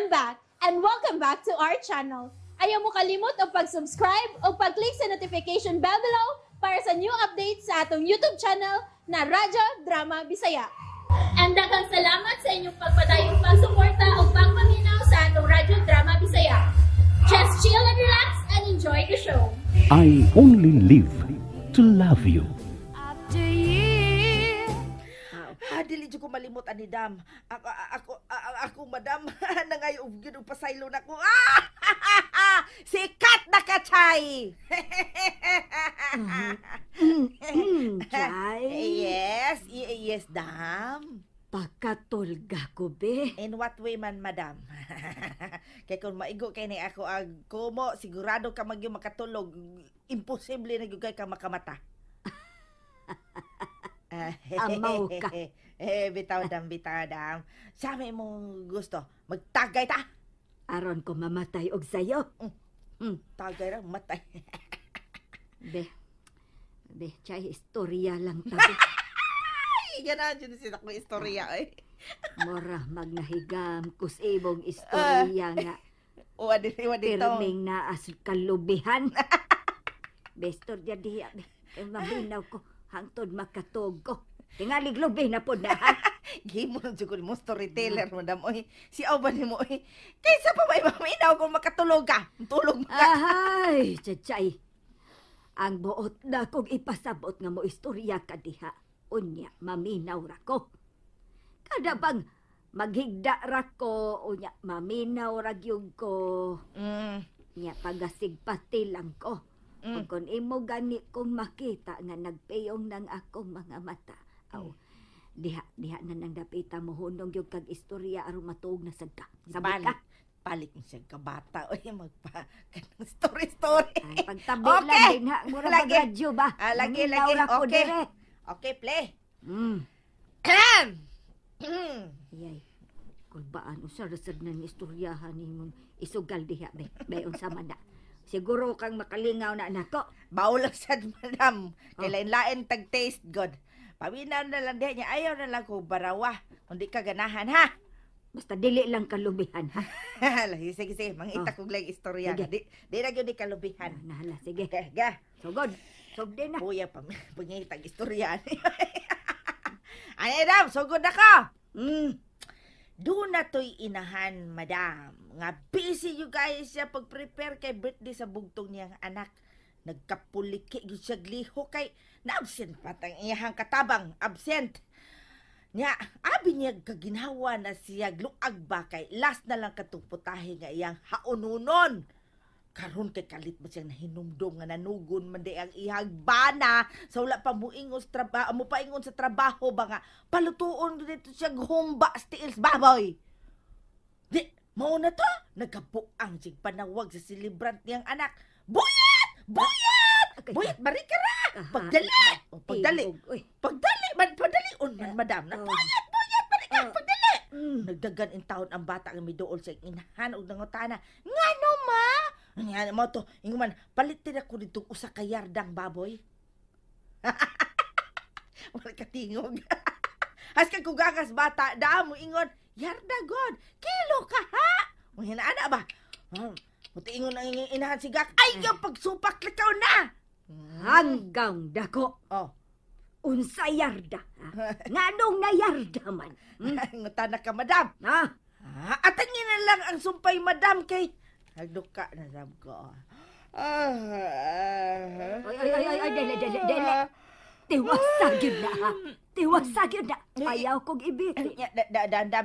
I'm back, and welcome back to our channel. Ayaw mo kalimot o pag-subscribe o pag-click sa notification bell below para sa new updates sa atong YouTube channel na Radyo Drama Bisaya. And daghang salamat sa inyong pagpadayong pagsuporta o pagpaminaw sa atong Radyo Drama Bisaya. Just chill and relax and enjoy the show. I only live to love you. Dili jud ko malimot ani dam. Ako madam nangayog gyud og pasaylo nako. Sikat na ka chay. Chay? Yes, dam. Pakatulga ko, be. In what way man, madam? Kaya kung maigo kay ni ako ang kumo, sigurado ka magyo makatulog. Imposible na gyud kay ka makamata. Amaw ka. Bitaw dam. Sami mo gusto, magtagay ta. Aron ko mamatay og sayo. Tagay ra, matay. Be, chay, istorya lang tabi. Ganahan dyan sila kong istorya eh. Mora magnahigam kus ibong istorya nga. Wadi dito. Pirming na as kalubihan. Be, istorya diya, be. Kaya mabinaw ko, hangtod makatog ko. Tingalig lubi na po na, ha? Gimo na dyan mo storyteller, madam. Oy, si Auban mo, oy. Kaysa pa may maminaw kung makatulog ka. Tulog mo ka. Ay, chay. Ang buot na kong ipasabot nga mo istorya ka diha. Unya, maminaw ra ko. Kada bang maghigda ra ko, unya, maminaw ra gyud ko. Nya, pagasig pati lang ko. Kung imo gani kong makita nga nagpayong ng akong mga mata. Aw, diha na nang dapita mo hunong yung kag istorya aron matuog na sagka. Sabot ka? Palit mo siya kabata. Oy, story. Ay, pagtabi lang din ha. Mura mag-radyo ba? Lagi. Okay. Okay, play. Yay. Kung baan, usar-usar na istoryahan ni mong isugal diha, be. Bayon sa manda. Siguro kang makalingaw na nako. Baulang sad, madam. Kailain-lain tag-taste good. Pawinaw na lang diha niya. Ayaw na lang ko barawa. Hindi ka ganahan, ha? Basta dili lang kalubihan, ha? Sige. Mangita kong lang istorya. Di na yun di kalubihan. Nahala, sige. Ga. Sugod. Sugod din na. Puya pa, pangitag istorya. Ay, madam, sugod ako. Doon na to'y inahan, madam. Nga busy you guys siya pag-prepare kay birthday sa bugtong niyang anak. Nagkapuliki yung siya gliho kay na-absent patang iyahang katabang. Absent. Nya, abi niya kaginhawa na siya gluag ba kay last na lang katuputahe nga iyang haununon. Karon kay kalit ba siyang nahinumdom nga nanugon man di ang ihag bana sa wala pa muingon sa trabaho, mo paingon sa trabaho ba nga palutuon dito siya humba stiils baboy. Di, mao na to, nagkabuang sig panawag sa celebrant niyang anak. Buyat! Buyat, bari ka ra! Pagdali! Padalion man, madam. Buyat, bari ka, pagdali! Nagdagan in taon ang bata nga miduol sa inahan o nangutana. Ngano ma? Nga mo to, inguman, palitin ako dito usa ka yardang baboy. Wala ka tingog. Haskan kugagas bata, damo ingon, yarda god, kilo ka ha? Hinaan ba? Muti ingon ang inahan sigak, ay yung pagsupak likaw na! Hanggang dako. Oh. Unsa yarda? Nganong na yarda man? Ngutana ka, madam. Atangin na lang ang sumpay, madam, kay nagduka na sab ko. Ay, dele. Tiwasag yun na, ha? Tiwasag yun na. Ayaw kong ibiti.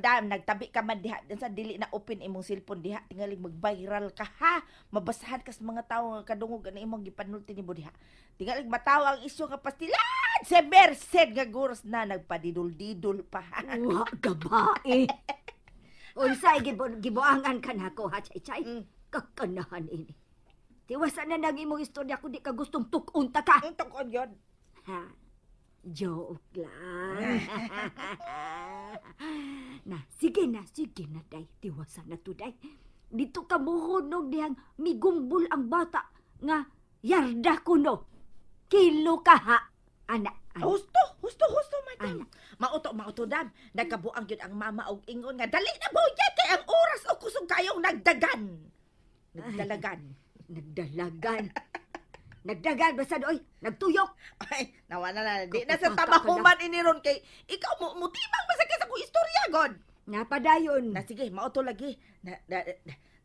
Dam, nagtabi ka man diha. Sa dili na open imong cellphone diha. Tingaling mag-viral ka, ha? Mabasahan ka sa mga tao nga kadungog na imong gipanulti ni mo diha. Tingaling matawa ang isyo nga pastilan. Si Merced nga guros na nagpadidul-didul pa. Wa, gabae. Unsay gibuangan ka na ko, ha, chay? Kakanahan ini. Tiwasan na nang imong istorya kung di ka gustong tukun ta ka. Tukon yun. Ha, joke lang. Sige na, day. Tiwasan na to, day. Dito ka muhunog dihang migumbol ang bata nga yarda ko no. Kilo ka ha, anak. Husto, madam. Mauto, dam. Nagkabuang yun ang mama og ingon nga, dali na boyat kay ang oras o kusog kayong nagdagan. Nagdagan, basta doy, nagtuyok. Ay, nawa na. Di na sa tamahuman iniron kay ikaw mo timang masakit ako istorya, God. Napadayon. Na sige, mauto lagi.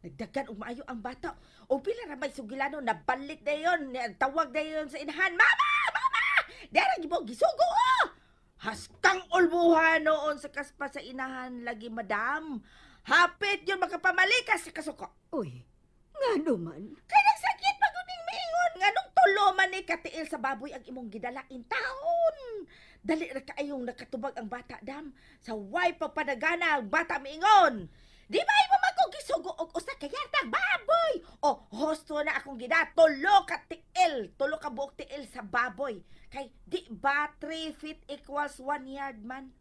Nagdagan og maayo ang bata. O pila ra may sugilano nabalik na yon, tawag na yon sa inahan. Mama! Dara gibog gisugo oh! Haskang ulbuhan noon sa kaspa sa inahan lagi, madam. Hapit yun makapamalikas sa kasuko. Uy, nga naman. Kaya nagsakit paguning miingon nga nung tulo man ni katiil sa baboy ang imong gidalain taon. Dali ra kaayong nakatubag ang bata, dam. Sa way pagpadagana ang bata miingon. Di ba mo magkugisugo og usa ka yartang baboy? O hosto na akong gida, tulo ka buok tiil sa baboy. Kay di ba 3 feet equals 1 yard man?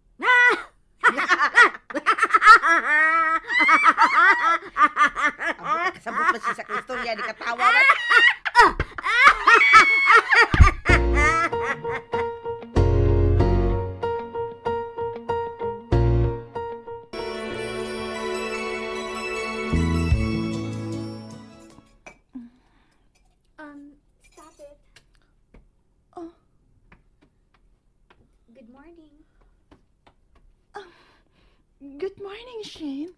Kasabot pa siya sa istorya ni katawa man. Stop it. Good morning. Good morning, Shane.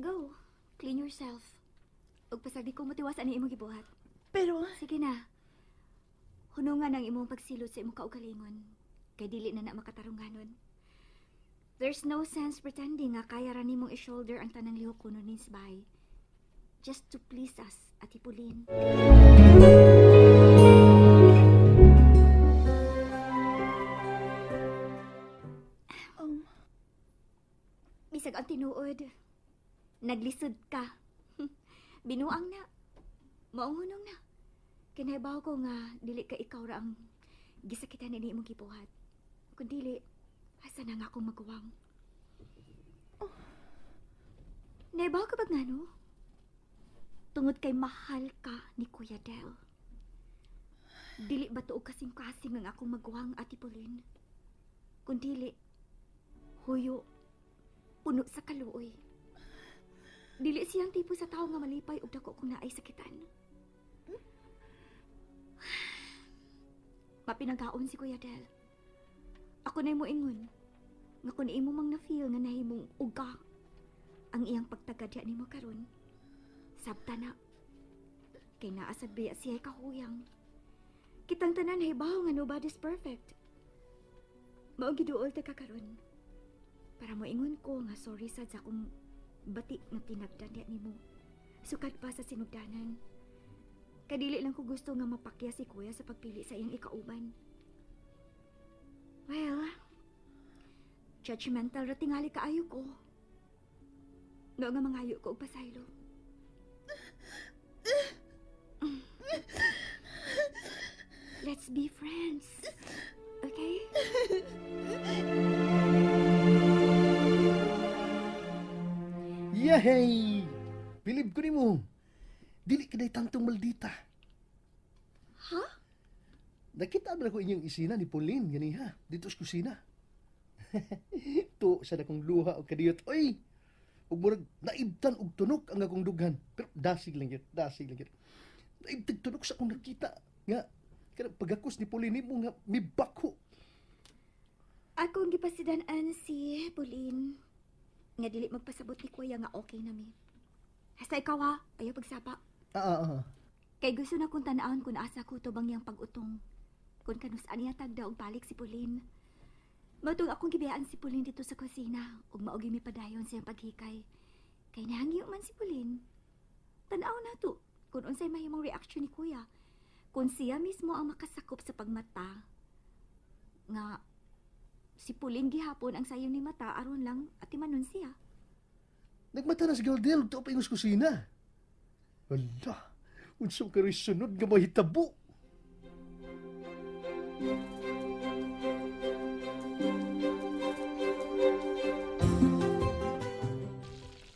Go. Clean yourself. Ug pasagdi ko motiwasan ni imong gibuhat. Pero, Sige na. Hunungan ang imong pagsilot sa imong kaugalingon. Kay dili na makatarunganon. There's no sense pretending nga kaya ra nimong i-shoulder ang tanang lihok kuno nin sa bahay. Just to please us, Ate Pauline. Bisag ang tinuod. Naglisod ka. Binuang na. Maunghunong na. Kinaibaw ko nga dili ka ikaw ra ang gisakitan ni imong gibuhat. Kun dili, asa na nga akong magawang. Naibaw ka ba nga no? Tungod kay mahal ka ni Kuya Del. Dili ba tuog kasing-kasing ang akong magawang, Ate Pauline? Kun dili, huyo, puno sa kaluoy. Dili siyang tipo sa tao nga malipay ug dako kung naay sakitan. Mapinagaon si Kuya Del. Ako na mo ingon nga kung imo mang na-feel nga nahimong uga ang iyang pagtagadya nimo karon. Sabta na. Kay naasad biya siya kahuyang. Kitang tanan hibaw nga nobody's perfect. Mao giduol ta ka karon. Para mo ingon ko nga sorry sad sa akong bati nga tinagdadya nimo. Sukad pa sa sinugdanan. Kadili lang ko gusto nga mapakya si Kuya sa pagpili sa iyang ikauban. Well, judgmental ra tingali kaayo ko. No nga mangayo ko og pasaylo. Let's be friends. Okay? Yay! Bilib ko ni mo. Dili ka na tantong maldita. Ha? Nakita ba ko inyong isina ni Pauline, ganiha, dito sa kusina. To, sa nakong luha o kadiyot. Oy! Ug murag naibtan og tunok ang akong dughan. Pero dasig lang yun. Naibtag tunok sa akong nakita. Nga, kada pagakos ni Pauline mo nga, may bako. Akong gipasidan-an si Pauline. Nga dili magpasabot ni Kuya nga okay na mi. Hasta ikaw ha, ayaw pagsapa. Kay gusto na kong tanaan kung asa ko to bang yang pag-utong. Kung kanus-an niya tagda og balik si Pauline. Matong akong gibiyaan si Pauline dito sa kusina ug maogi mi padayon siyang paghikay. Kay nahangyo man si Pauline. Tan-aw na to kung unsay mahimong reaksyon ni Kuya. Kung siya mismo ang makasakop sa pagmata nga si Pauline gihapon ang sayo ni mata aron lang at imanon siya. Nagmata na si Galdel, ito pa ingos kusina. Wala, unsong karo'y sunod nga mahitabo.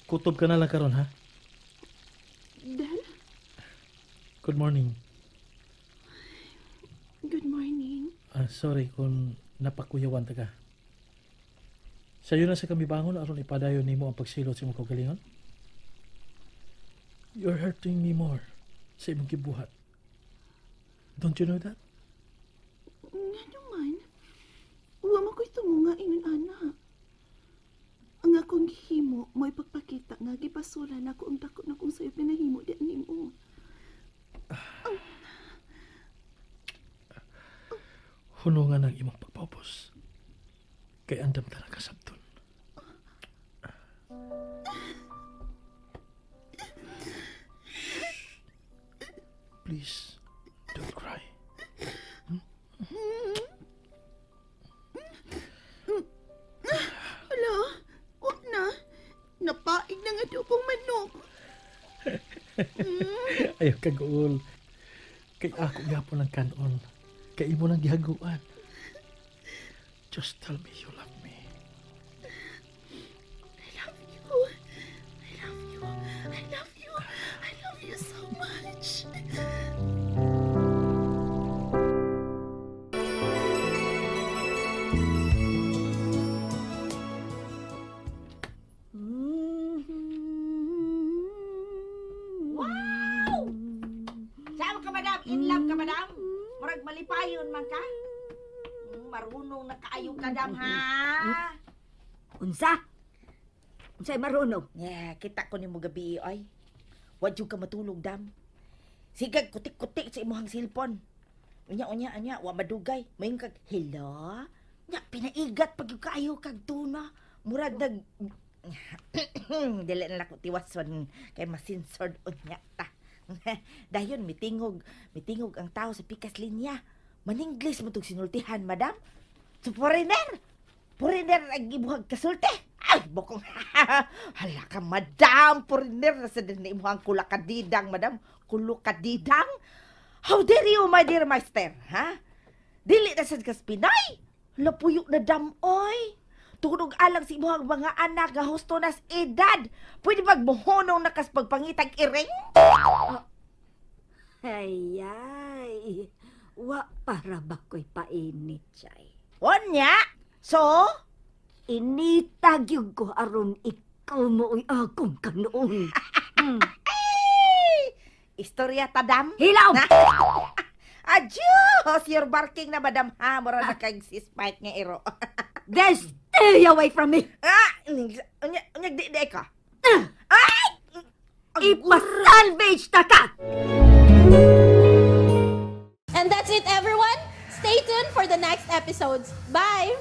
Kutob ka na lang karon ha? Del, Good morning. good morning. Sorry kung napakuyawan ta ka. Sayo na sa kami bangon aron ipadayon nimo ang pagsilot sa imong kaugalingon. You're hurting me more sa imong gibuhat. Don't you know that? Nga naman. Uwa mo ko'y tumunga inon, ana. Ang akong gihimo, mo ipagpakita nga gipasulan ako ang takot na kung sa'yo pinahimo di animo. Hunungan ang imong pagpaupos. Kay andam talaga sabton. Please, don't cry. Hala, wag na. Napaig na nga pong manok. Ayaw ka gool. Kay ako gapon ang kanon. Kay imo lang gihaguan. Just tell me you love me. I love you. I love you. I love you. I love you so much. Wow! Saan ka, madam? In love ka, madam? Murag malipayon man ka? Marunong na kaayo ka, dam, ha? Unsa? Unsay marunong? Yeah, kita ko ni mo gabi, oy. Wadyo ka matulog, dam. Sigag, kutik-kutik sa imuhang silpon. Unya, wa madugay. Mayong kag, hello? Nya, pinaigat pag yung kaayo kag tuna. Murag nag... Dili na ako tiwason kay masinsord unya ta. Dayon mitingog ang tao sa pikas linya. Maningles mo tong sinultihan, madam. So foreigner ang ibuhag kasulti. Ay, bokong. Hala ka, madam, foreigner na sa din imuhang kulakadidang, madam. Kulukadidang? How dare you, my dear master, ha? Dili na sa kas Pinay. Lapuyok na dam, oy. Tunog alang si imuhang mga anak nga husto nas edad. Pwede magmuhonong nakas pagpangitag iring? Ay. Wa para ba ko'y painit, chay? Onya? So? Initag yung ko aron ikaw mo'y akong kanoon. Istorya tadam? Hilaw! Adios! You're barking na, madam, ha? Mura na kag si Spike nga iro. Then stay away from me! Unyag di ka. Ipasalvage ta ka! And that's it, everyone. Stay tuned for the next episodes. Bye!